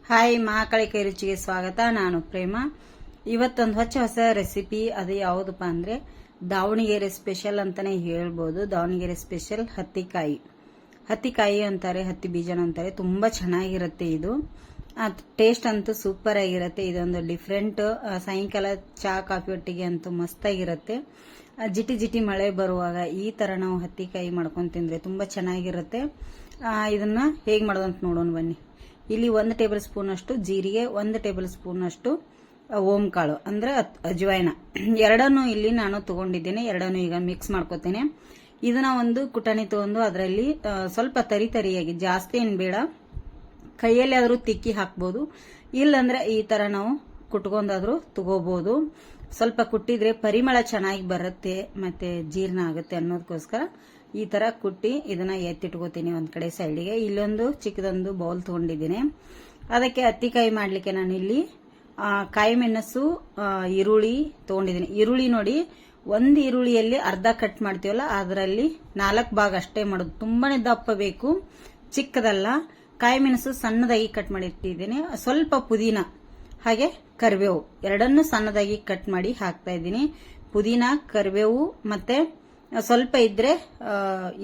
Hi Mahakali ಕೈ ರುಚಿಗೆ ಸ್ವಾಗತ. ನಾನು ಪ್ರೇಮ. ಇವತ್ತೊಂದು ಹೊಸ ರೆಸಿಪಿ. ಅದು ಯಾವುದಪ್ಪ ಅಂದ್ರೆ ದಾವಣಗೆರೆ ಸ್ಪೆಷಲ್ ಅಂತಾನೆ ಹೇಳ್ಬೋದು. ದಾವಣಗೆರೆ ಸ್ಪೆಷಲ್ ಹತ್ತಿಕಾಯಿ ಅಂತಾರೆ, ಹತ್ತಿ ಬೀಜನ ಅಂತಾರೆ. ತುಂಬಾ ಚೆನ್ನಾಗಿರುತ್ತೆ ಇದು. ಟೇಸ್ಟ್ ಅಂತೂ ಸೂಪರ್ ಆಗಿರುತ್ತೆ. ಇದೊಂದು ಡಿಫ್ರೆಂಟ್. ಸಾಯಂಕಾಲ ಚಾ ಕಾಫಿ ಒಟ್ಟಿಗೆ ಅಂತೂ ಮಸ್ತಾಗಿರುತ್ತೆ. ಜಿಟಿ ಜಿಟಿ ಮಳೆ ಬರುವಾಗ ಈ ತರ ನಾವು ಹತ್ತಿಕಾಯಿ ಮಾಡ್ಕೊಂಡು ತಿಂದ್ರೆ ತುಂಬಾ ಚೆನ್ನಾಗಿರುತ್ತೆ. ಇದನ್ನ ಹೇಗೆ ಮಾಡೋದು ಅಂತ ನೋಡೋಣ ಬನ್ನಿ. ಇಲ್ಲಿ 1 ಟೇಬಲ್ ಸ್ಪೂನ್ ಅಷ್ಟು ಜೀರಿಗೆ, 1 ಟೇಬಲ್ ಸ್ಪೂನ್ ಅಷ್ಟು ಓಂ ಕಾಳು ಅಂದ್ರೆ ಅಜ್ವಾಯಿನ, ಎರಡನ್ನು ಇಲ್ಲಿ ನಾನು ತಗೊಂಡಿದ್ದೇನೆ. ಎರಡನ್ನು ಈಗ ಮಿಕ್ಸ್ ಮಾಡ್ಕೋತೇನೆ. ಇದನ್ನ ಒಂದು ಕುಟಾಣಿ ತಗೊಂಡು ಅದರಲ್ಲಿ ಸ್ವಲ್ಪ ತರಿಯಾಗಿ, ಜಾಸ್ತಿ ಏನ್ ಬೇಡ, ಕೈಯಲ್ಲಿ ಆದ್ರೂ ತಿಕ್ಕಿ ಹಾಕ್ಬೋದು. ಇಲ್ಲಂದ್ರೆ ಈ ತರ ನಾವು ಕುಟ್ಕೊಂಡಾದ್ರೂ ತಗೋಬಹುದು. ಸ್ವಲ್ಪ ಕುಟ್ಟಿದ್ರೆ ಪರಿಮಳ ಚೆನ್ನಾಗಿ ಬರುತ್ತೆ ಮತ್ತೆ ಜೀರ್ಣ ಆಗುತ್ತೆ ಅನ್ನೋದಕ್ಕೋಸ್ಕರ ಈ ತರ ಕುಟ್ಟಿ ಇದನ್ನ ಎತ್ತಿಟ್ಕೋತೀನಿ ಒಂದ್ ಕಡೆ ಸೈಡ್ಗೆ. ಇಲ್ಲೊಂದು ಚಿಕ್ಕದೊಂದು ಬೌಲ್ ತಗೊಂಡಿದ್ದೀನಿ. ಅದಕ್ಕೆ ಹತ್ತಿಕಾಯಿ ಮಾಡ್ಲಿಕ್ಕೆ ನಾನು ಇಲ್ಲಿ ಕಾಯಿ ಮೆಣಸು, ಈರುಳ್ಳಿ ತಗೊಂಡಿದ್ದೀನಿ. ಈರುಳ್ಳಿ ನೋಡಿ, ಒಂದು ಈರುಳ್ಳಿಯಲ್ಲಿ ಅರ್ಧ ಕಟ್ ಮಾಡ್ತೀವಲ್ಲ ಅದರಲ್ಲಿ 4 ಭಾಗ ಅಷ್ಟೇ ಮಾಡೋದು. ತುಂಬಾನೇ ದಪ್ಪ ಬೇಕು, ಚಿಕ್ಕದಲ್ಲ. ಕಾಯಿ ಮೆಣಸು ಸಣ್ಣದಾಗಿ ಕಟ್ ಮಾಡಿ ಇಟ್ಟಿದ್ದೀನಿ. ಸ್ವಲ್ಪ ಪುದೀನ ಹಾಗೆ ಕರಿಬೇವು ಎರಡನ್ನು ಸಣ್ಣದಾಗಿ ಕಟ್ ಮಾಡಿ ಹಾಕ್ತಾ ಇದ್ದೀನಿ. ಪುದೀನ, ಕರಿಬೇವು ಮತ್ತೆ ಸ್ವಲ್ಪ ಇದ್ರೆ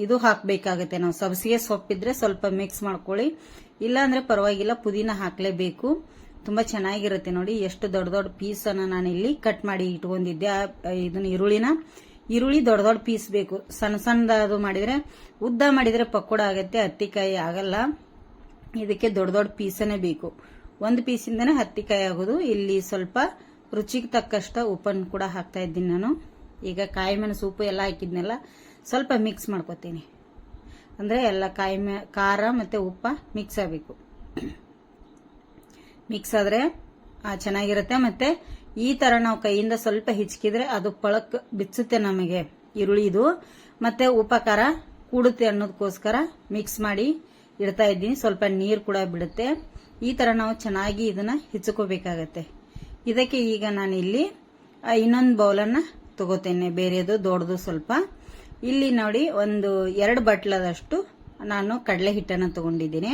ಇದು ಹಾಕ್ಬೇಕಾಗತ್ತೆ. ನಾವು ಸಬ್ಸಿಗೆ ಸೊಪ್ಪಿದ್ರೆ ಸ್ವಲ್ಪ ಮಿಕ್ಸ್ ಮಾಡ್ಕೊಳ್ಳಿ, ಇಲ್ಲ ಅಂದ್ರೆ ಪರವಾಗಿಲ್ಲ, ಪುದೀನ ಹಾಕ್ಲೇಬೇಕು. ತುಂಬಾ ಚೆನ್ನಾಗಿರುತ್ತೆ ನೋಡಿ. ಎಷ್ಟು ದೊಡ್ಡ ದೊಡ್ಡ ಪೀಸ್ ಅನ್ನ ನಾನು ಇಲ್ಲಿ ಕಟ್ ಮಾಡಿ ಇಟ್ಕೊಂಡಿದ್ದೆ. ಇದನ್ನ ಈರುಳ್ಳಿ ದೊಡ್ಡ ದೊಡ್ಡ ಪೀಸ್ ಬೇಕು. ಸಣ್ಣ ಸಣ್ಣದು ಮಾಡಿದ್ರೆ, ಉದ್ದ ಮಾಡಿದ್ರೆ ಪಕೋಡ ಆಗತ್ತೆ, ಹತ್ತಿಕಾಯಿ ಆಗಲ್ಲ. ಇದಕ್ಕೆ ದೊಡ್ಡ ದೊಡ್ಡ ಪೀಸನೇ ಬೇಕು. ಒಂದು ಪೀಸಿಂದನೇ ಹತ್ತಿಕಾಯಿ ಆಗೋದು. ಇಲ್ಲಿ ಸ್ವಲ್ಪ ರುಚಿಗೆ ತಕ್ಕಷ್ಟ ಉಪ್ಪನ್ನು ಕೂಡ ಹಾಕ್ತಾ ಇದ್ದೀನಿ ನಾನು. ಈಗ ಕಾಯಿ ಮೆಣಸು ಉಪ್ಪು ಎಲ್ಲ ಹಾಕಿದ್ನೆಲ್ಲ ಸ್ವಲ್ಪ ಮಿಕ್ಸ್ ಮಾಡ್ಕೋತೀನಿ. ಅಂದ್ರೆ ಎಲ್ಲ ಖಾರ ಮತ್ತೆ ಉಪ್ಪ ಮಿಕ್ಸ್ ಆಗಬೇಕು. ಮಿಕ್ಸ್ ಆದ್ರೆ ಚೆನ್ನಾಗಿರುತ್ತೆ. ಮತ್ತೆ ಈ ತರ ನಾವು ಕೈಯಿಂದ ಸ್ವಲ್ಪ ಹಿಚ್ಕಿದ್ರೆ ಅದು ಪಳಕ್ ಬಿಚ್ಚುತ್ತೆ ನಮಗೆ ಈರುಳ್ಳಿದು. ಮತ್ತೆ ಉಪ್ಪ ಖಾರ ಕೂಡುತ್ತೆ ಅನ್ನೋದಕ್ಕೋಸ್ಕರ ಮಿಕ್ಸ್ ಮಾಡಿ ಇಡ್ತಾ ಇದ್ದೀನಿ. ಸ್ವಲ್ಪ ನೀರು ಕೂಡ ಬಿಡುತ್ತೆ. ಈ ತರ ನಾವು ಚೆನ್ನಾಗಿ ಇದನ್ನ ಹಿಚ್ಕೋಬೇಕಾಗತ್ತೆ. ಇದಕ್ಕೆ ಈಗ ನಾನು ಇಲ್ಲಿ ಇನ್ನೊಂದು ಬೌಲನ್ನ ತಗೋತೇನೆ, ಬೇರೆದು ದೊಡ್ಡದು ಸ್ವಲ್ಪ. ಇಲ್ಲಿ ನೋಡಿ, ಒಂದು 2 ಬಟ್ಲದಷ್ಟು ನಾನು ಕಡಲೆ ಹಿಟ್ಟನ್ನ ತಗೊಂಡಿದ್ದೀನಿ.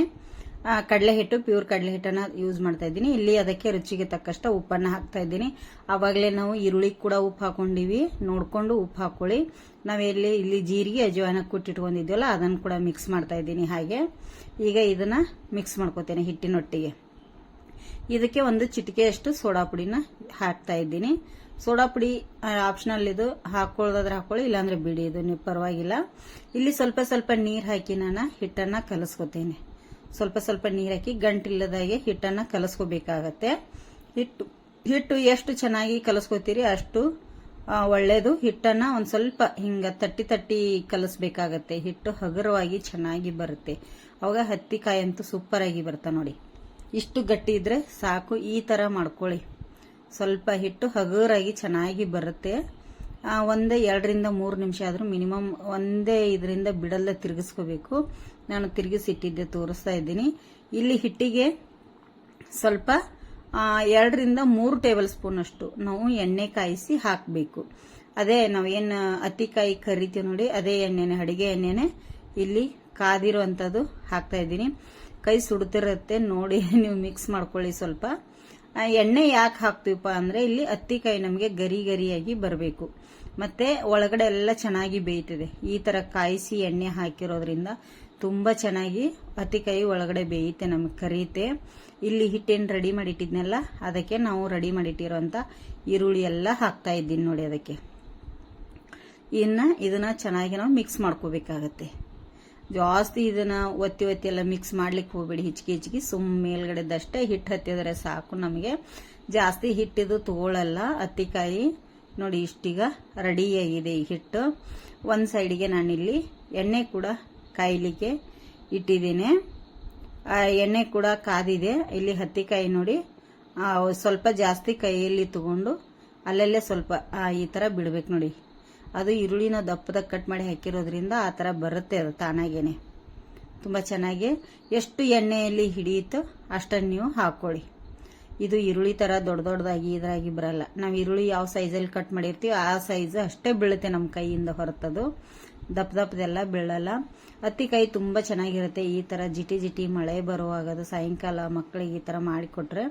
ಕಡಲೆ ಹಿಟ್ಟು, ಪ್ಯೂರ್ ಕಡಲೆ ಹಿಟ್ಟನ್ನ ಯೂಸ್ ಮಾಡ್ತಾ ಇದ್ದೀನಿ. ಇಲ್ಲಿ ಅದಕ್ಕೆ ರುಚಿಗೆ ತಕ್ಕಷ್ಟ ಉಪ್ಪನ್ನ ಹಾಕ್ತಾ ಇದ್ದೀನಿ. ಆವಾಗಲೇ ನಾವು ಈರುಳ್ಳಿ ಕೂಡ ಉಪ್ಪು ಹಾಕೊಂಡಿವಿ, ನೋಡ್ಕೊಂಡು ಉಪ್ಪು ಹಾಕೊಳ್ಳಿ. ಇಲ್ಲಿ ಜೀರಿಗೆ, ಅಜ್ವಾಯಿನ ಕುಟ್ಟಿಟ್ಕೊಂಡಿದ್ವಲ್ಲ ಅದನ್ನು ಕೂಡ ಮಿಕ್ಸ್ ಮಾಡ್ತಾ ಇದ್ದೀನಿ. ಹಾಗೆ ಈಗ ಇದನ್ನ ಮಿಕ್ಸ್ ಮಾಡ್ಕೋತೇನೆ ಹಿಟ್ಟಿನೊಟ್ಟಿಗೆ. ಇದಕ್ಕೆ ಒಂದು ಚಿಟಿಕೆಯಷ್ಟು ಸೋಡಾ ಪುಡಿನ ಹಾಕ್ತಾ ಇದ್ದೀನಿ. ಸೋಡಾ ಪುಡಿ ಆಪ್ಷನಲ್, ಇದು ಹಾಕೊಳ್ಳೋದಾದ್ರೆ ಹಾಕೊಳ್ಳಿ, ಇಲ್ಲಾಂದ್ರೆ ಬಿಡಿ, ಇದು ನೀವು ಪರವಾಗಿಲ್ಲ. ಇಲ್ಲಿ ಸ್ವಲ್ಪ ಸ್ವಲ್ಪ ನೀರ್ ಹಾಕಿ ನಾನು ಹಿಟ್ಟನ್ನ ಕಲಸ್ಕೋತೇನೆ. ಸ್ವಲ್ಪ ಸ್ವಲ್ಪ ನೀರ್ ಹಾಕಿ ಗಂಟಿಲ್ಲದಾಗೆ ಹಿಟ್ಟನ್ನ ಕಲಸ್ಕೋಬೇಕಾಗತ್ತೆ. ಹಿಟ್ಟು ಎಷ್ಟು ಚೆನ್ನಾಗಿ ಕಲಸ್ಕೋತೀರಿ ಅಷ್ಟು ಒಳ್ಳೇದು. ಹಿಟ್ಟನ್ನ ಒಂದ್ ಸ್ವಲ್ಪ ಹಿಂಗ ತಟ್ಟಿ ಕಲಸ್ಬೇಕಾಗತ್ತೆ. ಹಿಟ್ಟು ಹಗುರವಾಗಿ ಚೆನ್ನಾಗಿ ಬರುತ್ತೆ. ಅವಾಗ ಹತ್ತಿಕಾಯಿ ಅಂತೂ ಸೂಪರ್ ಆಗಿ ಬರುತ್ತೆ ನೋಡಿ. ಇಷ್ಟು ಗಟ್ಟಿ ಇದ್ರೆ ಸಾಕು. ಈ ತರ ಮಾಡ್ಕೊಳ್ಳಿ. ಸ್ವಲ್ಪ ಹಿಟ್ಟು ಹಗುರಾಗಿ ಚೆನ್ನಾಗಿ ಬರುತ್ತೆ. ಒಂದೇ 2 ರಿಂದ 3 ನಿಮಿಷ ಆದ್ರೂ ಮಿನಿಮಮ್ ಒಂದೇ ಇದರಿಂದ ಬಿಡಲ್ಲ ತಿರುಗಿಸ್ಕೋಬೇಕು. ನಾನು ತಿರುಗಿಸಿಟ್ಟಿದ್ದೆ, ತೋರಿಸ್ತಾ ಇದ್ದೀನಿ. ಇಲ್ಲಿ ಹಿಟ್ಟಿಗೆ ಸ್ವಲ್ಪ 2 ರಿಂದ 3 ಟೇಬಲ್ ಸ್ಪೂನ್ ಅಷ್ಟು ನಾವು ಎಣ್ಣೆ ಕಾಯಿಸಿ ಹಾಕಬೇಕು. ಅದೇ ನಾವೇನು ಹತ್ತಿಕಾಯಿ ಕರಿತೀವಿ ನೋಡಿ, ಅದೇ ಎಣ್ಣೆನೆ, ಅಡಿಗೆ ಎಣ್ಣೆನೆ ಇಲ್ಲಿ ಕಾದಿರುವಂತದ್ದು ಹಾಕ್ತಾ ಇದ್ದೀನಿ. ಕೈ ಸುಡುತ್ತಿರುತ್ತೆ ನೋಡಿ, ನೀವು ಮಿಕ್ಸ್ ಮಾಡ್ಕೊಳ್ಳಿ. ಸ್ವಲ್ಪ ಎಣ್ಣೆ ಯಾಕೆ ಹಾಕ್ತೀವಪ್ಪ ಅಂದ್ರೆ ಇಲ್ಲಿ ಹತ್ತಿಕಾಯಿ ನಮಗೆ ಗರಿಯಾಗಿ ಬರಬೇಕು, ಮತ್ತೆ ಒಳಗಡೆ ಎಲ್ಲ ಚೆನ್ನಾಗಿ ಬೇಯ್ತದೆ. ಈ ತರ ಕಾಯಿಸಿ ಎಣ್ಣೆ ಹಾಕಿರೋದ್ರಿಂದ ತುಂಬಾ ಚೆನ್ನಾಗಿ ಹತ್ತಿಕಾಯಿ ಒಳಗಡೆ ಬೇಯುತ್ತೆ, ನಮಗೆ ಕರಿಯುತ್ತೆ. ಇಲ್ಲಿ ಹಿಟ್ಟೇನು ರೆಡಿ ಮಾಡಿಟ್ಟಿದ್ನೆಲ್ಲ ಅದಕ್ಕೆ ನಾವು ರೆಡಿ ಮಾಡಿಟ್ಟಿರೋಂತ ಈರುಳ್ಳಿ ಎಲ್ಲ ಹಾಕ್ತಾ ಇದ್ದೀನಿ ನೋಡಿ. ಅದಕ್ಕೆ ಇದನ್ನ ಚೆನ್ನಾಗಿ ನಾವು ಮಿಕ್ಸ್ ಮಾಡ್ಕೋಬೇಕಾಗತ್ತೆ. ಜಾಸ್ತಿ ಇದನ್ನ ಒತ್ತಿ ಎಲ್ಲ ಮಿಕ್ಸ್ ಮಾಡ್ಲಿಕ್ಕೆ ಹೋಗ್ಬೇಡಿ. ಹಿಚ್ಕಿ ಮೇಲ್ಗಡೆದಷ್ಟೇ ಹಿಟ್ಟು ಹತ್ತಿದ್ರೆ ಸಾಕು ನಮಗೆ. ಜಾಸ್ತಿ ಹಿಟ್ಟಿದು ತಗೊಳ್ಳಲ್ಲ ಹತ್ತಿಕಾಯಿ ನೋಡಿ. ಇಷ್ಟೀಗ ರೆಡಿಯಾಗಿದೆ ಈ ಹಿಟ್ಟು. ಒಂದ್ ಸೈಡ್ಗೆ ನಾನಿಲ್ಲಿ ಎಣ್ಣೆ ಕೂಡ ಕಾಯ್ಲಿಕ್ಕೆ ಇಟ್ಟಿದ್ದೀನಿ. ಎಣ್ಣೆ ಕೂಡ ಕಾದಿದೆ. ಇಲ್ಲಿ ಹತ್ತಿಕಾಯಿ ನೋಡಿ, ಸ್ವಲ್ಪ ಜಾಸ್ತಿ ಕೈಯಲ್ಲಿ ತಗೊಂಡು ಅಲ್ಲಲ್ಲೇ ಸ್ವಲ್ಪ ಈ ತರ ಬಿಡ್ಬೇಕು ನೋಡಿ. ಅದು ಈರುಳ್ಳಿನ ದಪ್ಪದಾಗ ಕಟ್ ಮಾಡಿ ಹಾಕಿರೋದ್ರಿಂದ ಆ ತರ ಬರುತ್ತೆ ಅದು ತಾನಾಗೇನೆ. ತುಂಬಾ ಚೆನ್ನಾಗಿ ಎಷ್ಟು ಎಣ್ಣೆಯಲ್ಲಿ ಹಿಡಿಯುತ್ತೋ ಅಷ್ಟನ್ನು ನೀವು ಹಾಕೊಳ್ಳಿ. ಇದು ಈರುಳ್ಳಿ ತರ ದೊಡ್ಡದಾಗಿ ಇದ್ರಾಗಿ ಬರಲ್ಲ. ನಾವು ಈರುಳ್ಳಿ ಯಾವ ಸೈಜಲ್ಲಿ ಕಟ್ ಮಾಡಿರ್ತೀವಿ ಆ ಸೈಜ್ ಅಷ್ಟೇ ಬೀಳುತ್ತೆ ನಮ್ಮ ಕೈಯಿಂದ ಹೊರತದು. ದಪ್ಪದೆಲ್ಲ ಬೀಳಲ್ಲ. ಹತ್ತಿಕಾಯಿ ತುಂಬ ಚೆನ್ನಾಗಿರುತ್ತೆ. ಈ ಥರ ಜಿಟಿ ಜಿಟಿ ಮಳೆ ಬರುವಾಗ ಸಾಯಂಕಾಲ ಮಕ್ಕಳಿಗೆ ಈ ಥರ ಮಾಡಿಕೊಟ್ರೆ.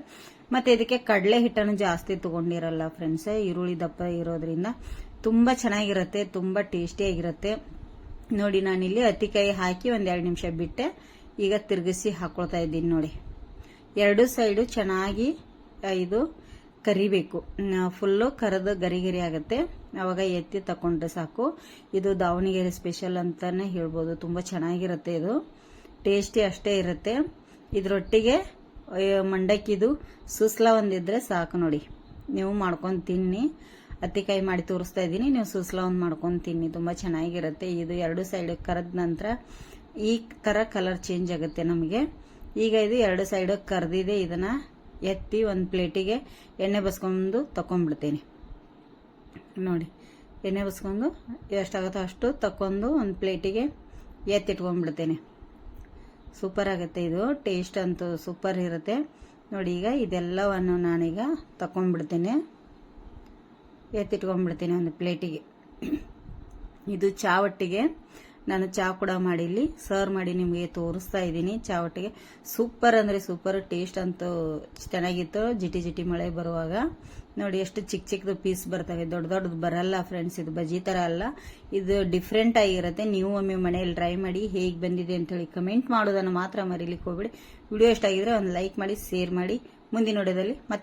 ಮತ್ತೆ ಇದಕ್ಕೆ ಕಡಲೆ ಹಿಟ್ಟನ್ನು ಜಾಸ್ತಿ ತಗೊಂಡಿರಲ್ಲ ಫ್ರೆಂಡ್ಸ್. ಈರುಳ್ಳಿ ದಪ್ಪ ಇರೋದ್ರಿಂದ ತುಂಬ ಚೆನ್ನಾಗಿರುತ್ತೆ, ತುಂಬ ಟೇಸ್ಟಿಯಾಗಿರುತ್ತೆ. ನೋಡಿ, ನಾನಿಲ್ಲಿ ಹತ್ತಿಕಾಯಿ ಹಾಕಿ ಒಂದು 2 ನಿಮಿಷ ಬಿಟ್ಟೆ. ಈಗ ತಿರುಗಿಸಿ ಹಾಕೊಳ್ತಾ ಇದ್ದೀನಿ. ನೋಡಿ, 2 ಸೈಡು ಚೆನ್ನಾಗಿ ಇದು ಕರಿಬೇಕು. ಫುಲ್ಲು ಕರೆದು ಗರಿ ಗರಿ ಆಗುತ್ತೆ. ಅವಾಗ ಎತ್ತಿ ತಕೊಂಡ್ರೆ ಸಾಕು. ಇದು ದಾವಣಗೆರೆ ಸ್ಪೆಷಲ್ ಅಂತಾನೆ ಹೇಳ್ಬೋದು. ತುಂಬ ಚೆನ್ನಾಗಿರುತ್ತೆ. ಇದು ಟೇಸ್ಟಿ ಅಷ್ಟೇ ಇರುತ್ತೆ. ಇದ್ರೊಟ್ಟಿಗೆ ಮಂಡಕ್ಕಿದು ಸೂಸ್ಲ ಒಂದಿದ್ರೆ ಸಾಕು. ನೋಡಿ, ನೀವು ಮಾಡ್ಕೊಂಡು ತಿನ್ನಿ. ಹತ್ತಿಕಾಯಿ ಮಾಡಿ ತೋರಿಸ್ತಾ ಇದ್ದೀನಿ, ನೀವು ಸೂಸ್ಲ ಒಂದು ಮಾಡ್ಕೊಂಡು ತಿನ್ನಿ. ತುಂಬ ಚೆನ್ನಾಗಿರುತ್ತೆ. ಇದು 2 ಸೈಡ್ ಕರೆದ ನಂತರ ಈ ಥರ ಕಲರ್ ಚೇಂಜ್ ಆಗುತ್ತೆ ನಮಗೆ. ಈಗ ಇದು 2 ಸೈಡ್ ಕರೆದಿದೆ. ಇದನ್ನ ಎತ್ತಿ ಒಂದು ಪ್ಲೇಟಿಗೆ ಎಣ್ಣೆ ಬಸ್ಕೊಂಡು ತಕೊಂಡ್ಬಿಡ್ತೀನಿ. ನೋಡಿ, ಎಣ್ಣೆ ಬಸ್ಕೊಂಡು ಎಷ್ಟಾಗುತ್ತೋ ಅಷ್ಟು ತಕೊಂಡು ಒಂದು ಪ್ಲೇಟಿಗೆ ಎತ್ತಿಟ್ಕೊಂಡ್ಬಿಡ್ತೇನೆ. ಸೂಪರ್ ಆಗುತ್ತೆ. ಇದು ಟೇಸ್ಟ್ ಅಂತೂ ಸೂಪರ್ ಇರುತ್ತೆ. ನೋಡಿ, ಈಗ ಇದೆಲ್ಲವನ್ನು ನಾನೀಗ ತಕೊಂಡ್ಬಿಡ್ತೇನೆ, ಎತ್ತಿಟ್ಕೊಂಡ್ಬಿಡ್ತೀನಿ ಒಂದು ಪ್ಲೇಟಿಗೆ. ಇದು ಚಾ ಒಟ್ಟಿಗೆ ನಾನು ಚಾ ಕೂಡ ಮಾಡಿ ಇಲ್ಲಿ ಸರ್ವ್ ಮಾಡಿ ನಿಮಗೆ ತೋರಿಸ್ತಾ ಇದ್ದೀನಿ. ಚಾ ಒಟ್ಟಿಗೆ ಸೂಪರ್ ಅಂದರೆ ಸೂಪರ್. ಟೇಸ್ಟ್ ಅಂತೂ ಚೆನ್ನಾಗಿತ್ತು. ಜಿಟಿ ಜಿಟಿ ಮಳೆ ಬರುವಾಗ ನೋಡಿ ಎಷ್ಟು ಚಿಕ್ಕ ಚಿಕ್ಕದು ಪೀಸ್ ಬರ್ತವೆ, ದೊಡ್ಡ ದೊಡ್ಡದು ಬರಲ್ಲ ಫ್ರೆಂಡ್ಸ್. ಇದು ಬಜ್ಜಿ ಥರ ಅಲ್ಲ, ಇದು ಡಿಫ್ರೆಂಟ್ ಆಗಿರುತ್ತೆ. ನೀವು ಒಮ್ಮೆ ಮನೆಯಲ್ಲಿ ಟ್ರೈ ಮಾಡಿ ಹೇಗೆ ಬಂದಿದೆ ಅಂತೇಳಿ ಕಮೆಂಟ್ ಮಾಡೋದನ್ನು ಮಾತ್ರ ಮರೀಲಿಕ್ಕೆ ಹೋಗ್ಬೇಡಿ. ವಿಡಿಯೋ ಇಷ್ಟ ಆಗಿದ್ರೆ ಒಂದು ಲೈಕ್ ಮಾಡಿ, ಶೇರ್ ಮಾಡಿ. ಮುಂದಿನ ವಿಡಿಯೋದಲ್ಲಿ ಮತ್ತೆ